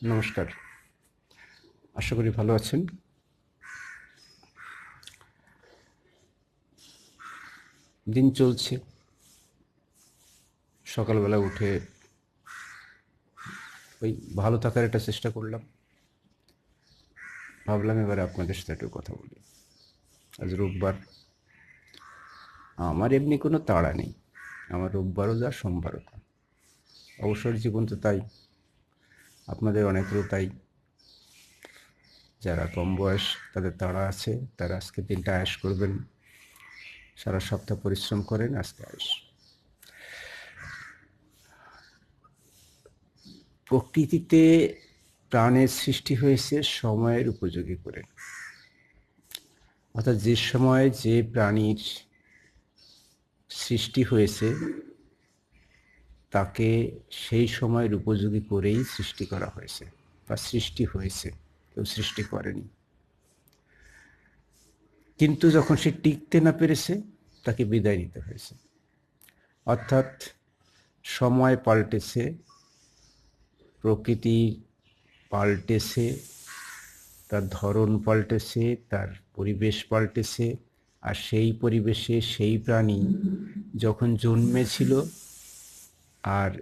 নমস্কার। আশা করি ভালো আছেন। দিন চলছে। সকালবেলা উঠে ওই ভালো থাকার একটা চেষ্টা করলাম। ভাবলাম এবারে আপনাদের সাথে একটু কথা বলি। আজ রোববার। আমার এমনি কোনো তাড়া নেই। আমার রোববারও যা সোমবারও তা। অবসর জীবন তো তাই। আপনাদের অনেকেরও তাই। যারা কম বয়স তাদের তাড়া আছে, তারা আজকে দিনটা আয়েশ করবেন। সারা সপ্তাহ পরিশ্রম করেন, আজকে আয়েশ। প্রকৃতিতে প্রাণের সৃষ্টি হয়েছে সময়ের উপযোগী করে। অর্থাৎ যে সময় যে প্রাণীর সৃষ্টি হয়েছে তাকে সেই সময়ের উপযোগী করেই সৃষ্টি করা হয়েছে বা সৃষ্টি হয়েছে, কেউ সৃষ্টি করেনি। কিন্তু যখন সে টিকতে না পেরেছে তাকে বিদায় নিতে হয়েছে। অর্থাৎ সময় পাল্টেছে, প্রকৃতি পাল্টেছে, তার ধরন পাল্টেছে, তার পরিবেশ পাল্টেছে। আর সেই পরিবেশে সেই প্রাণী যখন জন্মেছিল আর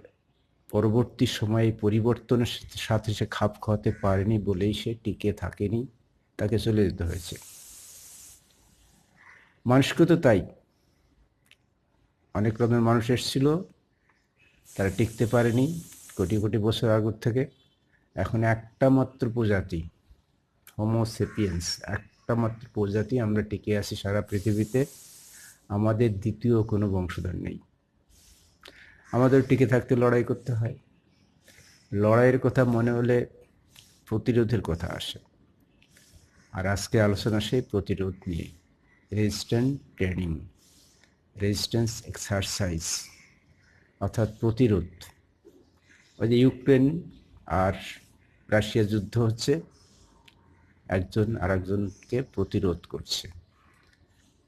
পরবর্তী সময়ে পরিবর্তনের সাথে সে খাপ খাওয়াতে পারেনি বলেই সে টিকে থাকেনি, তাকে চলে যেতে হয়েছে। মানুষকে তো তাই। অনেক রকমের মানুষ এসেছিল, তারা টিকতে পারেনি কোটি কোটি বছর আগর থেকে। এখন একটা মাত্র প্রজাতি, হোমো সেপিয়েন্স, একটা মাত্র প্রজাতি আমরা টিকে আছি সারা পৃথিবীতে। আমাদের দ্বিতীয় কোনো বংশধর নেই। আমাদের টিকে থাকতে লড়াই করতে হয়। লড়াইয়ের কথা মনে হলে প্রতিরোধের কথা আসে। আর আজকে আলোচনা সেই প্রতিরোধ নিয়ে। রেজিস্ট্যান্ট ট্রেনিং, রেজিস্ট্যান্স এক্সারসাইজ, অর্থাৎ প্রতিরোধ। ওই যে ইউক্রেন আর রাশিয়া যুদ্ধ হচ্ছে, একজন আরেকজনকে প্রতিরোধ করছে।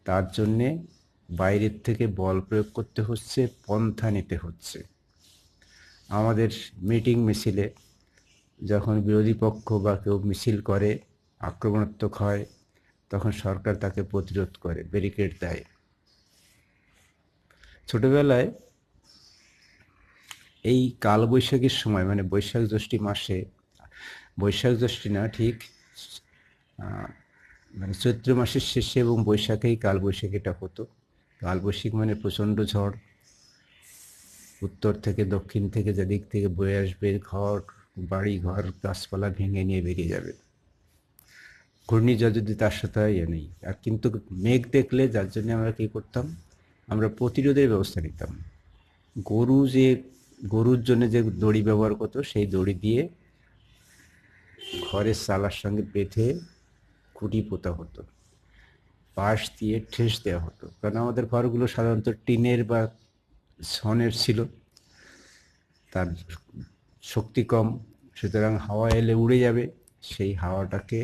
তার জন্যে বাইরের থেকে বল প্রয়োগ করতে হচ্ছে, পন্থা নিতে হচ্ছে। আমাদের মিটিং মিছিলে যখন বিরোধী পক্ষ বা কেউ মিছিল করে, আক্রমণাত্মক হয়, তখন সরকার তাকে প্রতিরোধ করে, ব্যারিকেড দেয়। ছোটবেলায় এই কালবৈশাখীর সময়, মানে বৈশাখ জ্যৈষ্ঠী মাসে, বৈশাখ জ্যৈষ্ঠী না ঠিক, মানে চৈত্র মাসের শেষে এবং বৈশাখেই কালবৈশাখীটা হতো। কালবৈশাখী মানে প্রচণ্ড ঝড়, উত্তর থেকে দক্ষিণ থেকে যেদিক থেকে বয়ে আসবে, ঘর বাড়ি ঘর গাছপালা ভেঙে নিয়ে বেরিয়ে যাবে। ঘূর্ণিঝড় যদি তার সাথে হয়, নেই। আর কিন্তু মেঘ দেখলে, যার জন্য আমরা কী করতাম, আমরা প্রতিরোধের ব্যবস্থা নিতাম। গরুর জন্য যে দড়ি ব্যবহার করতো, সেই দড়ি দিয়ে ঘরের চালার সঙ্গে বেঁধে খুঁটি পোতা হতো, বাঁশ দিয়ে ঠেস দেওয়া হতো। কারণ আমাদের ঘরগুলো সাধারণত টিনের বা ছনের ছিল, তার শক্তি কম, সুতরাং হাওয়া এলে উড়ে যাবে। সেই হাওয়াটাকে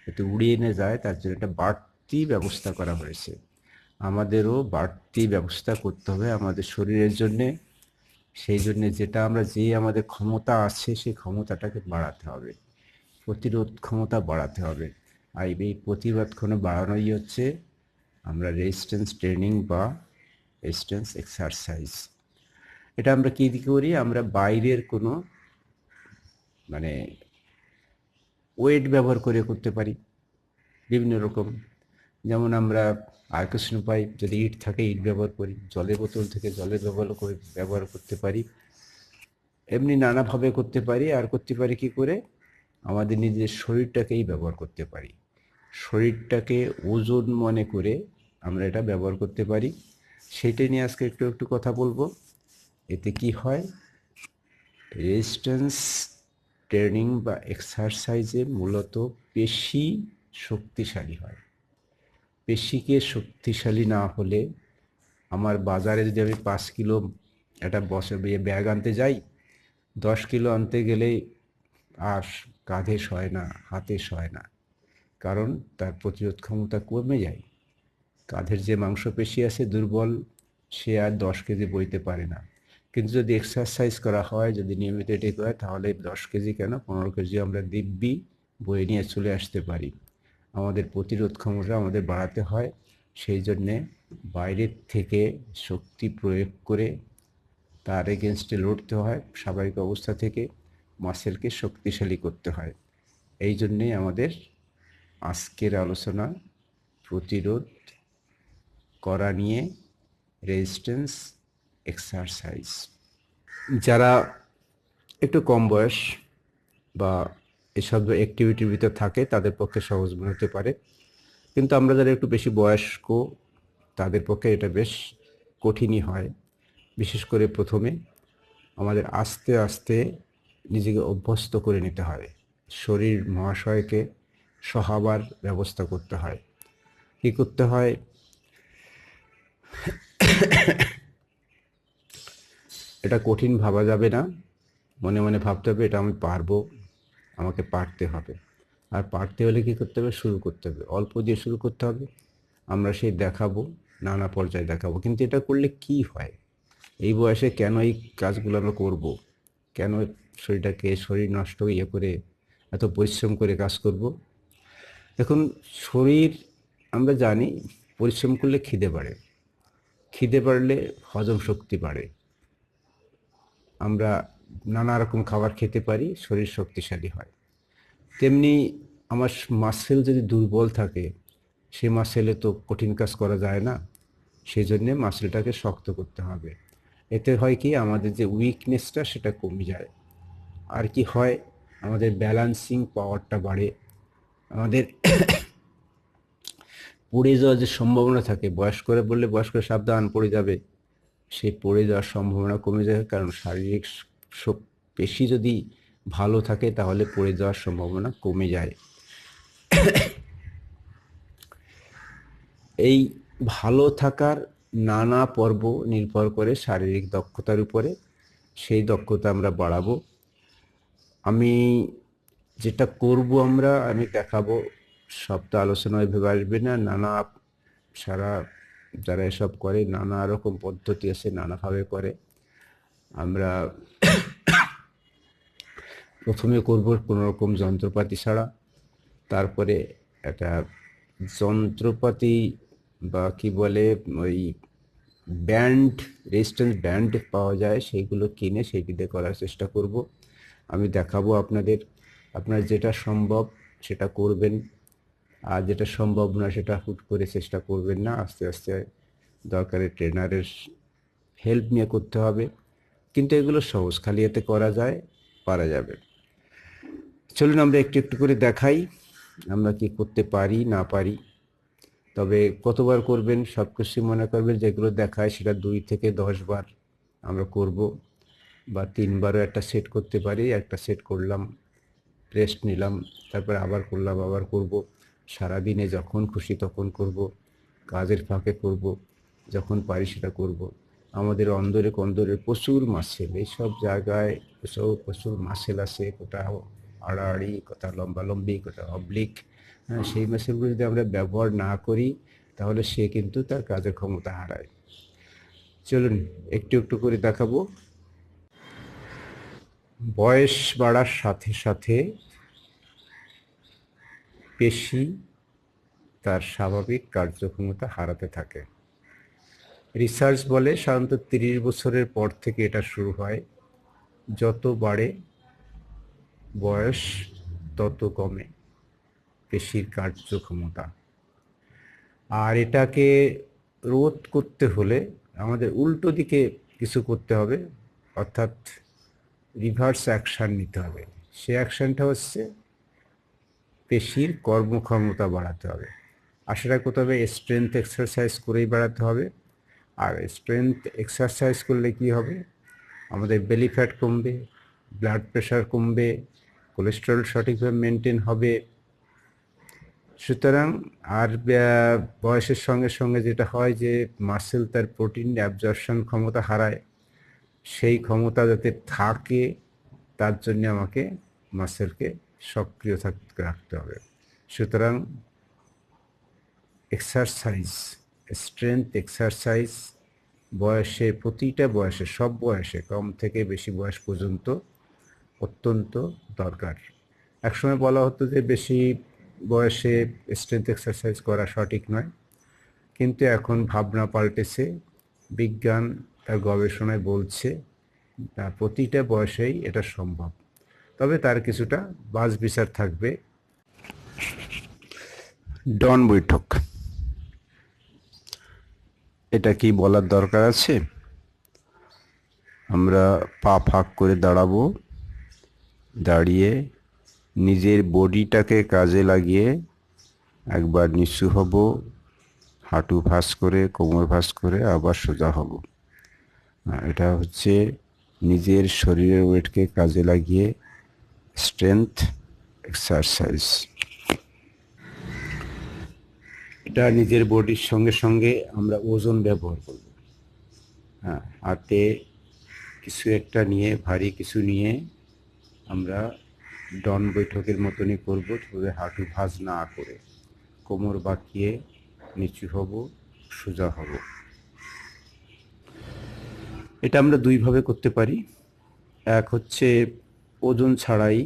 যাতে উড়িয়ে নিয়ে যায়, তার জন্য একটা বাড়তি ব্যবস্থা করা হয়েছে। আমাদেরও বাড়তি ব্যবস্থা করতে হবে আমাদের শরীরের জন্যে। সেই জন্যে যেটা আমরা, যে আমাদের ক্ষমতা আছে, সেই ক্ষমতাটাকে বাড়াতে হবে, প্রতিরোধ ক্ষমতা বাড়াতে হবে। আর এই প্রতিরোধ ক্ষমতা বাড়ানোই হচ্ছে আমরা রেজিস্ট্যান্স ট্রেনিং বা রেজিস্ট্যান্স এক্সারসাইজ। এটা আমরা কী দিয়ে করি, আমরা বাইরের কোনো মানে ওয়েট ব্যবহার করে করতে পারি বিভিন্ন রকম। যেমন আমরা আয়কৃষ্ণ পাইপ, যদি ইট থাকে ইট ব্যবহার করি, জলের বোতল থেকে জলের ব্যবহার করতে পারি। এমনি নানাভাবে করতে পারি। আর করতে পারি কি করে, আমাদের নিজের শরীরটাকেই ব্যবহার করতে পারি। শরীরটাকে ওজন মনে করে আমরা এটা ব্যবহার করতে পারি। সেটাই নিয়ে আজকে একটু একটু কথা বলবো। এতে কি হয়, রেজিস্ট্যান্স ট্রেনিং বা এক্সারসাইজে মূলত পেশি শক্তিশালী হয়। পেশিকে শক্তিশালী না হলে, আমার বাজারে যদি আমি 5 কিলো একটা বছর ব্যাগ আনতে যাই, 10 কিলো আনতে গেলেই আর কাঁধে সয় না, হাতে সয় না। কারণ তার প্রতিরোধ ক্ষমতা কমে যায়। কাঁধের যে মাংসপেশি আছে দুর্বল, সে আর 10 কেজি বইতে পারে না। কিন্তু যদি এক্সারসাইজ করা হয়, যদি নিয়মিত এটি হয়, তাহলে 10 কেজি কেন 15 কেজি আমরা দিব্যি বয়ে নিয়ে চলে আসতে পারি। আমাদের প্রতিরোধ ক্ষমতা আমাদের বাড়াতে হয়, সেই জন্যে বাইরের থেকে শক্তি প্রয়োগ করে তার এগেনস্টে লড়তে হয়, স্বাভাবিক অবস্থা থেকে মাসেলকে শক্তিশালী করতে হয়। এই জন্যেই আমাদের আজকের আলোচনা প্রতিরোধ করা নিয়ে, রেজিস্ট্যান্স এক্সারসাইজ। যারা একটু কম বয়স বা এসব অ্যাক্টিভিটির ভিতর থাকে তাদের পক্ষে সহজ মনে হতে পারে, কিন্তু আমরা যারা একটু বেশি বয়স্ক তাদের পক্ষে এটা বেশ কঠিনই হয়। বিশেষ করে প্রথমে আমাদের আস্তে আস্তে নিজেকে অভ্যস্ত করে নিতে হয়, শরীর মহাশয়কে সহাবার ব্যবস্থা করতে হয়। কী করতে হয়? এটা কঠিন ভাবা যাবে না, মনে মনে ভাবতে হবে এটা আমি পারবো, আমাকে পারতে হবে। আর পারতে হলে কী করতে হবে? শুরু করতে হবে, অল্প দিয়ে শুরু করতে হবে। আমরা সেই দেখাবো, নানা পর্যায়ে দেখাবো। কিন্তু এটা করলে কি হয়? এই বয়সে কেন এই কাজগুলো আমরা করব? কেন শরীর নষ্ট করে এত পরিশ্রম করে কাজ করব? দেখুন, শরীর, আমরা জানি পরিশ্রম করলে খিদে বাড়ে, খিদে বাড়লে হজম শক্তি বাড়ে, আমরা নানা রকম খাবার খেতে পারি, শরীর শক্তিশালী হয়। তেমনি আমার মাসেল যদি দুর্বল থাকে, সে মাসেলে তো কঠিন কাজ করা যায় না, সেই জন্যে মাসেলটাকে শক্ত করতে হবে। এতে হয় কি, আমাদের যে উইকনেসটা সেটা কমে যায়। আর কি হয়, আমাদের ব্যালান্সিং পাওয়ারটা বাড়ে, আমাদের পড়ে যাওয়ার যে সম্ভাবনা থাকে, বয়স্করা বললে বয়স্ক সাবধান পড়ে যাবে, সেই পড়ে যাওয়ার সম্ভাবনা কমে যায়। কারণ শারীরিক পেশি যদি ভালো থাকে তাহলে পড়ে যাওয়ার সম্ভাবনা কমে যায়। এই ভালো থাকার নানা পর্ব নির্ভর করে শারীরিক দক্ষতার উপরে, সেই দক্ষতা আমরা বাড়াবো। আমি যেটা করব আমি দেখাবো, সবটা আলোচনা ওইভাবে আসবে না, নানা সারা যারা এসব করে নানা রকম পদ্ধতি আছে, নানাভাবে করে। আমরা প্রথমে করব কোনো রকম যন্ত্রপাতি ছাড়া, তারপরে একটা যন্ত্রপাতি বা কি বলে ওই ব্যান্ড, রেজিস্ট্যান্স ব্যান্ড পাওয়া যায়, সেইগুলো কিনে সেইটি দিয়ে করার চেষ্টা করব। আমি দেখাবো আপনাদের, আপনার যেটা সম্ভব সেটা করবেন, আর যেটা সম্ভব না সেটা হুট করে চেষ্টা করবেন না, আস্তে আস্তে দরকারে ট্রেনারের হেল্প নিয়ে করতে হবে। কিন্তু এগুলো সহজ, খালি এতে করা যায়, পারা যাবে। চলুন আমরা একটু একটু করে দেখাই আমরা কি করতে পারি না পারি। তবে কতবার করবেন সব কিছু মনে করবেন, যেগুলো দেখায় সেটা 2 থেকে 10 বার আমরা করব, বা 3বারও একটা সেট করতে পারি। একটা সেট করলাম, রেস্ট নিলাম, তারপর আবার করলাম, আবার করব। সারাদিনে যখন খুশি তখন করব, কাজের ফাঁকে করব, যখন পারি সেটা করব। আমাদের অন্দরে কন্দরে প্রচুর মাসেল, এইসব জায়গায় প্রচুর মাসেল আছে, কোথাও আড়াআড়ি, কোথাও লম্বালম্বি, কোথাও অবলিক। হ্যাঁ, সেই মাসেলগুলো যদি আমরা ব্যবহার না করি তাহলে সে কিন্তু তার কাজের ক্ষমতা হারায়। চলুন একটু একটু করে দেখাবো। বয়স বাড়ার সাথে সাথে পেশি তার স্বাভাবিক কার্যক্ষমতা হারাতে থাকে। রিসার্চ বলে সাধারণত 30 বছরের পর থেকে এটা শুরু হয়। যত বাড়ে বয়স তত কমে পেশির কার্যক্ষমতা। আর এটাকে রোধ করতে হলে আমাদের উল্টো দিকে কিছু করতে হবে, অর্থাৎ রিভার্স অ্যাকশান নিতে হবে। সে অ্যাকশানটা হচ্ছে পেশির কর্মক্ষমতা বাড়াতে হবে। আর সেটা করতে হবে স্ট্রেংথ এক্সারসাইজ করেই বাড়াতে হবে। আর স্ট্রেংথ এক্সারসাইজ করলে কি হবে, আমাদের বেলি ফ্যাট কমবে, ব্লাড প্রেশার কমবে, কোলেস্টেরল সঠিকভাবে মেনটেন হবে। সুতরাং আর বয়সের সঙ্গে সঙ্গে যেটা হয় যে মাসেল তার প্রোটিন অ্যাবজর্পশন ক্ষমতা হারায়, সেই ক্ষমতা যাতে থাকে তার জন্য আমাকে মাসেলকে সক্রিয় রাখতে হবে। সুতরাং এক্সারসাইজ, স্ট্রেংথ এক্সারসাইজ বয়সে, প্রতিটা বয়সে, সব বয়সে, কম থেকে বেশি বয়স পর্যন্ত অত্যন্ত দরকার। একসময় বলা হতো যে বেশি বয়সে স্ট্রেংথ এক্সারসাইজ করা সঠিক নয়, কিন্তু এখন ভাবনা পাল্টেছে। বিজ্ঞান তার গবেষণায় বলছে প্রতিটা বয়সেই এটা সম্ভব, তবে তার কিছুটা বাছবিচার থাকবে। ডন বৈঠক, এটা কি বলার দরকার আছে? আমরা পা ফাঁক করে দাঁড়াবো, দাঁড়িয়ে নিজের বডিটাকে কাজে লাগিয়ে একবার নিচু হব, হাঁটু ভাঁজ করে, কোমর ভাঁজ করে আবার সোজা হব। এটা হচ্ছে নিজের শরীরের ওয়েটকে কাজে লাগিয়ে স্ট্রেংথ এক্সারসাইজ। এটা নিজের বডির সঙ্গে সঙ্গে আমরা ওজন ব্যবহার করব। হ্যাঁ, হাতে কিছু একটা নিয়ে, ভারী কিছু নিয়ে আমরা ডন বৈঠকের মতনই করবো, তবে হাঁটু ভাঁজ না করে কোমর বাঁকিয়ে নিচু হব, সোজা হব। এটা আমরা দুইভাবে করতে পারি। এক হচ্ছে ওজন ছাড়াই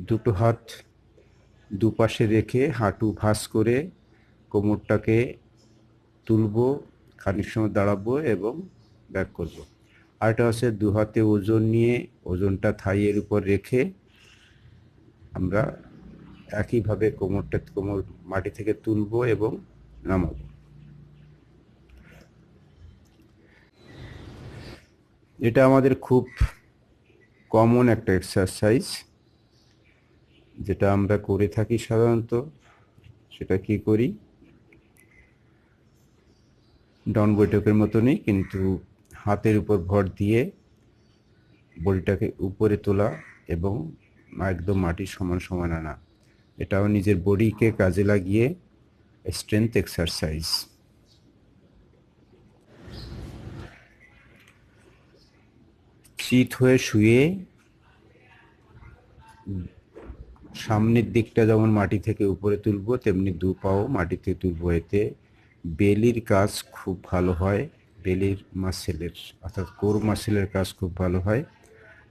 দুটো হাত দুপাশে রেখে হাঁটু ভাঁজ করে কোমরটাকে তুলবো, খানিক সময় দাঁড়াবো এবং ব্যাক করব। আরেকটা হচ্ছে দু হাতে ওজন নিয়ে ওজনটা থাইয়ের উপর রেখে আমরা একইভাবে কোমর মাটি থেকে তুলবো এবং নামাবো। এটা আমাদের খুব কমন একটা এক্সারসাইজ, যেটা আমরা করে থাকি সাধারণত। সেটা কি করি, ডন বৈঠকের মতনই, কিন্তু হাতের উপর ভর দিয়ে বডিটাকে উপরে তোলা এবং একদম মাটির সমান সমান আনা। এটাও নিজের বডিকে কাজে লাগিয়ে স্ট্রেংথ এক্সারসাইজ। চিত হয়ে শুয়ে সামনের দিকটা যেমন মাটি থেকে উপরে তুলবো, তেমনি দু পাও মাটি থেকে তুলবো। এতে বেলির কাজ খুব ভালো হয়, বেলির মাসেলের অর্থাৎ কোর মাসেলের কাজ খুব ভালো হয়।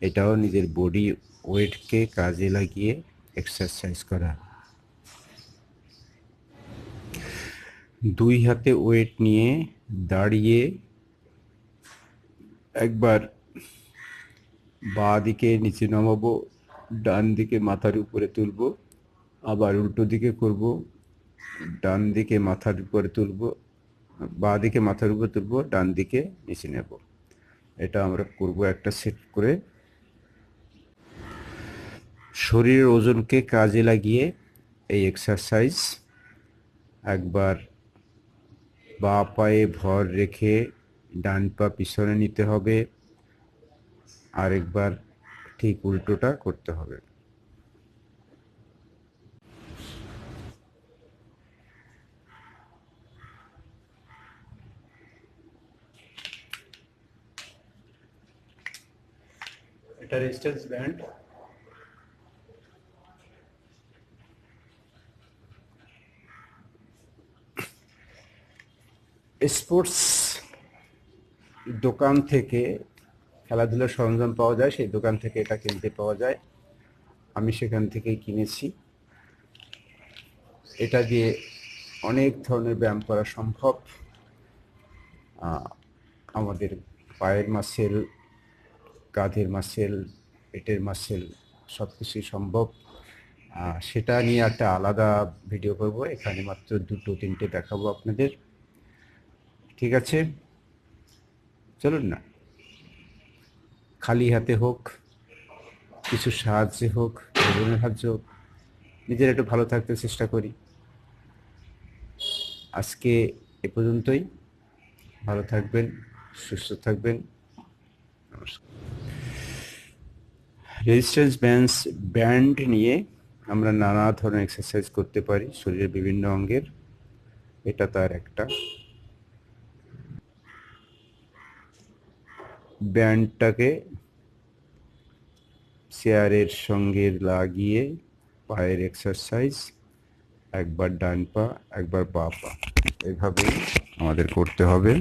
এটাও নিজের বডি ওয়েটকে কাজে লাগিয়ে এক্সারসাইজ করা। দুই হাতে ওয়েট নিয়ে দাঁড়িয়ে একবার বাঁ দিকে নিচে নামাবো, ডান দিকে মাথার উপরে তুলবো, আবার উল্টো দিকে করব, ডান দিকে মাথার উপরে তুলবো, বাঁ দিকে মাথার উপরে তুলবো, ডান দিকে নিচে নেব। এটা আমরা করব একটা সেট করে। শরীরের ওজনকে কাজে লাগিয়ে এই এক্সারসাইজ একবার বাঁ পায়ে ভর রেখে ডান পা পিছনে নিতে হবে, আরেকবার ঠিক উল্টোটা করতে হবে। এটা রেজিস্ট্যান্স ব্যান্ড। স্পোর্টস দোকান থেকে খেলাধুলার সরঞ্জাম পাওয়া যায়, সেই দোকান থেকে এটা কিনতে পাওয়া যায়। আমি সেখান থেকেই কিনেছি। এটা দিয়ে অনেক ধরনের ব্যায়াম করা সম্ভব। আমাদের পায়ের মাসেল, কাঁধের মাসেল, পেটের মাসেল, সব কিছুই সম্ভব। সেটা নিয়ে একটা আলাদা ভিডিও করব, এখানে মাত্র দুটো তিনটে দেখাবো আপনাদের। ঠিক আছে, চলুন না, খালি হাতে হোক, কিছু সাহায্যে হোক, ভগবানের সাহায্য হোক, নিজের একটু ভালো থাকতে চেষ্টা করি। আজকে এ পর্যন্তই। ভালো থাকবেন, সুস্থ থাকবেন, নমস্কার। রেজিস্ট্যান্স ব্যান্ড নিয়ে আমরা নানা ধরনের এক্সারসাইজ করতে পারি শরীরের বিভিন্ন অঙ্গের। এটা তার একটা। ব্যান্ডটাকে চেয়ারের সঙ্গে লাগিয়ে পায়ের এক্সারসাইজ, একবার ডান পা একবার বাঁ পা, এইভাবেই আমাদের করতে হবে।